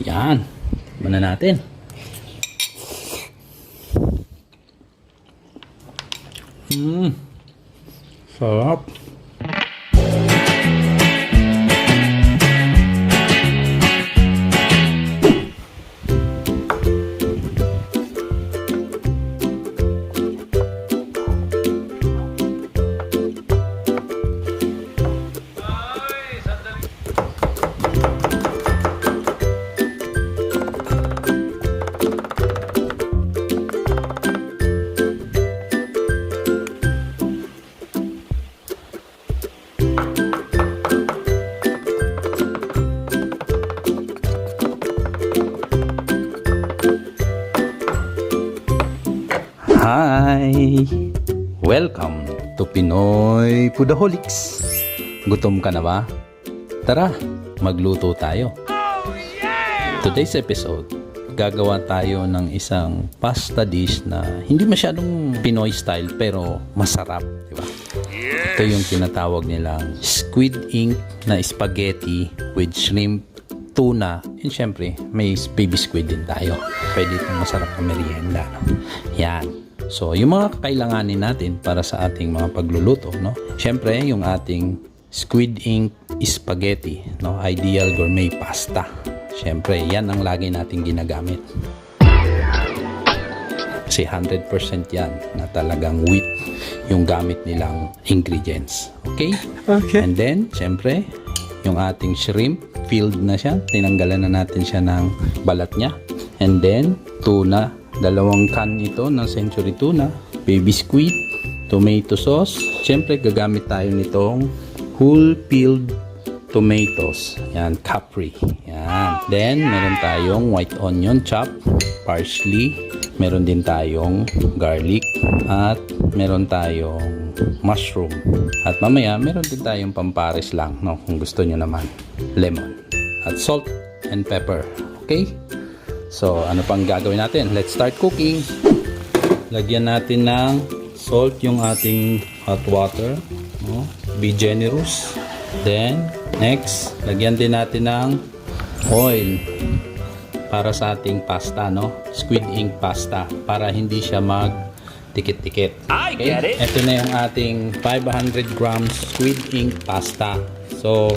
Yan. Muna natin. Sarap. Hi! Welcome to Pinoy Foodaholics. Gutom ka na ba? Tara, magluto tayo. Today's episode, gagawa tayo ng isang pasta dish na hindi masyadong Pinoy style pero masarap, di ba? Ito yung tinatawag nilang Squid Ink na spaghetti with shrimp, tuna, and syempre may baby squid din tayo. Pwede itong masarap na merienda, no? Yan. So, yung mga kakailanganin natin para sa ating mga pagluluto, no? Syempre, yung ating Squid Ink spaghetti, no? Ideal gourmet pasta. Syempre, yan ang lagi nating ginagamit. Kasi 100% yan na talagang wheat yung gamit nilang ingredients. Okay? Okay. And then, syempre, yung ating shrimp, filled na siya. Tinanggalan na natin siya ng balat niya. And then, tuna. 2 can ito ng century tuna, baby squid, tomato sauce. Siyempre gagamit tayo nitong whole peeled tomatoes. Yan, capri. Yan. Then meron tayong white onion chop, parsley, meron din tayong garlic, at meron tayong mushroom. At mamaya meron din tayong pampares lang, no, kung gusto nyo naman, lemon, at salt and pepper. Okay? So, ano pang gagawin natin? Let's start cooking. Lagyan natin ng salt yung ating hot water. No? Be generous. Then, next, lagyan din natin ng oil para sa ating pasta, no? Squid Ink Pasta, para hindi siya mag-tikit-tikit. Okay? Ito na yung ating 500 grams Squid Ink Pasta. So,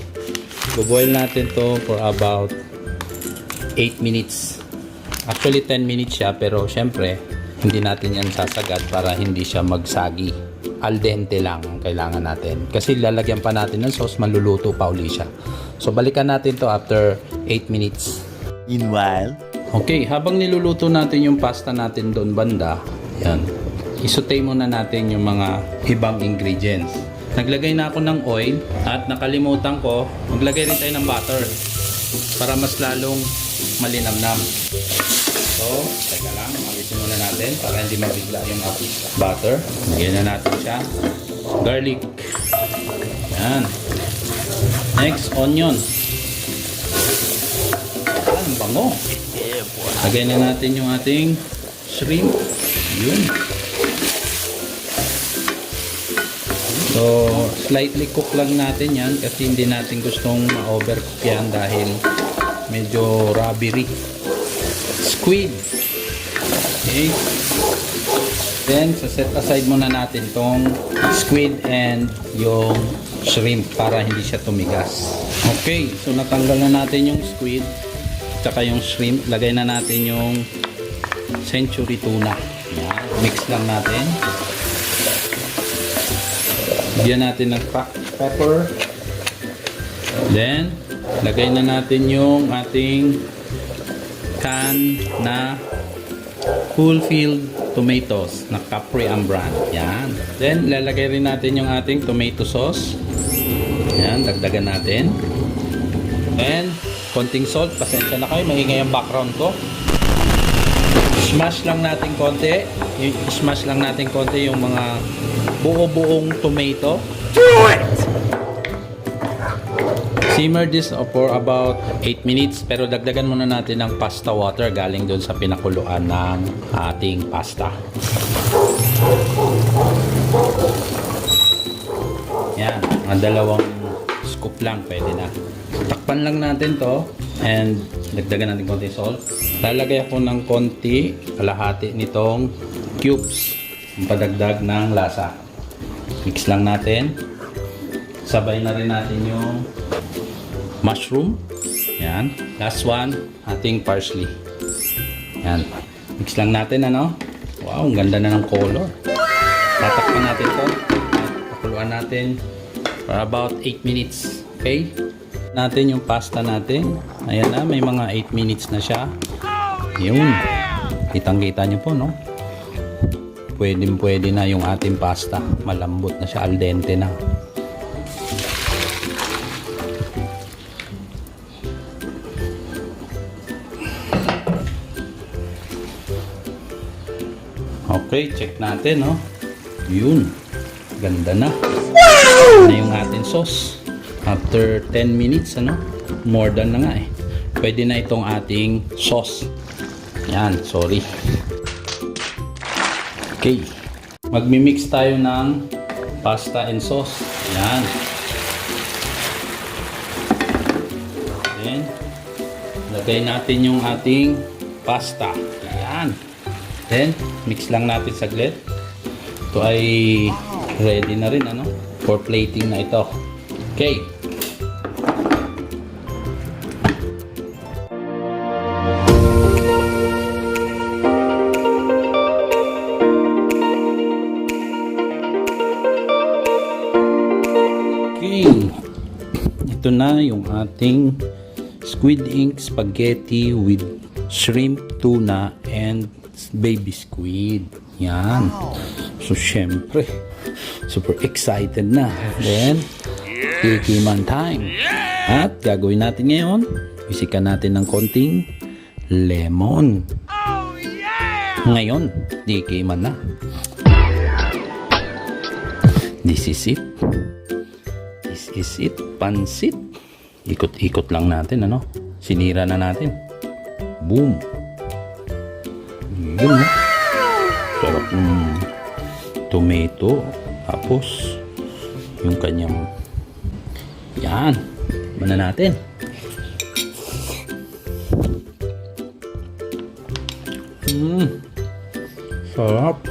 buboil natin to for about 8 minutes. Actually 10 minutes siya, pero syempre hindi natin yan sasagad para hindi siya magsagi. Al dente lang ang kailangan natin, kasi lalagyan pa natin ng sauce, maluluto pa uli siya. So balikan natin to after 8 minutes. Meanwhile, okay, habang niluluto natin yung pasta natin doon banda, yan, isutay muna natin yung mga ibang ingredients. Naglagay na ako ng oil, at nakalimutan ko maglagay rin tayo ng butter para mas lalong malinamnam. So, teka lang, malisin muna natin para hindi mabigla yung butter. Lagyan na natin siya. Garlic. Yan. Next, onion. Yan, bango. Lagyan na natin yung ating shrimp. Yun. So, slightly cook lang natin yan kasi hindi natin gustong ma-overcook yan dahil medyo rubbery. Squid. Okay. Then, set aside muna natin tong squid and yung shrimp para hindi siya tumigas. Okay. So, natanggal na natin yung squid tsaka yung shrimp. Lagay na natin yung century tuna. Yan. Mix lang natin. Bigyan natin ng pepper. Then, lagay na natin yung ating can na full field tomatoes na Capri ang brand. Yan. Then, lalagay rin natin yung ating tomato sauce. Yan, dagdagan natin. And, konting salt. Pasensya na kayo, maingay ang background ko. Smash lang natin konti. Smash lang natin konti yung mga buo-buong tomato. Do it! Simmer this for about 8 minutes, pero dagdagan muna natin ng pasta water galing doon sa pinakuluan ng ating pasta. Yan, mga 2 scoop lang pwede na. Takpan lang natin to And dagdagan natin konti salt. Lalagay ako ng konti, kalahati nitong cubes. Padagdag ng lasa. Mix lang natin. Sabay na rin natin yung mushroom. Yan. Last one, ating parsley. Yan. Mix lang natin, ano? Wow, ang ganda na ng color. Tatakpan natin to. Pakuluan natin for about 8 minutes. Okay? Natin yung pasta natin. Ayan na, may mga 8 minutes na siya. Yun. Kitang-kita nyo po, no? Pwede na yung ating pasta. Malambot na siya, al dente na. Okay, check natin, no? Yun. Ganda na. Wow! Na yung ating sauce. After 10 minutes, ano? More than na nga eh. Pwede na itong ating sauce. Yan, sorry. Okay. Magmi-mix tayo ng pasta and sauce. Yan. Then, lagay natin yung ating pasta. Yan. Then, mix lang natin saglit. Ito ay ready na rin, ano? For plating na ito. Okay. Ito na yung ating squid ink spaghetti with shrimp, tuna, and baby squid. Yan. So, syempre, super excited na. Then, tikiman time. At gagawin natin ngayon, isikan natin ng konting lemon. Ngayon, tikiman na. This is it. This is it. Pansit. Ikot-ikot lang natin, ano? Sinira na natin. Boom. Yun, no? Sarap ng tomato. Tapos, yung kanyang yan. Mana natin. Sarap.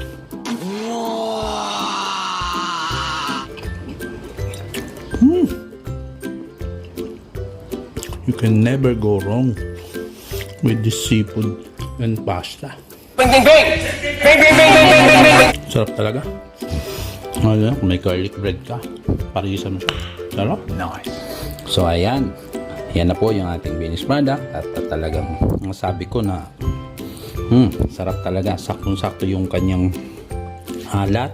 You can never go wrong with this seafood and pasta. Bing, bing, bing! Bing, bing, bing, bing, bing, bing, bing! Sarap talaga. Ayan, kung may garlic bread ka, parisan mo siya. Sarap. Nice. So, ayan. Yan na po yung ating finished product. At talagang masabi ko na sarap talaga. Saktong-sakto yung kanyang halat.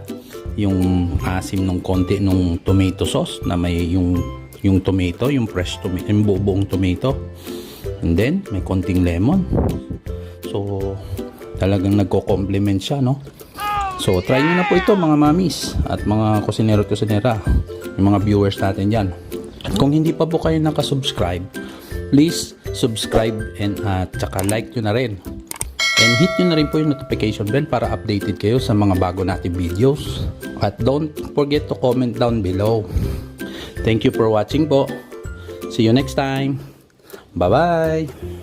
Yung asim ng konti ng tomato sauce na may yung tomato, yung fresh tomato, yung buong tomato. And then, may konting lemon. So, talagang nagko-complement siya, no? So, try nyo na po ito, mga mamis at mga kusinero at kusinera, yung mga viewers natin dyan. At kung hindi pa po kayo nakasubscribe, please subscribe and tsaka like nyo na rin. And hit nyo na rin po yung notification bell para updated kayo sa mga bago nating videos. At don't forget to comment down below. Thank you for watching po. See you next time. Bye-bye.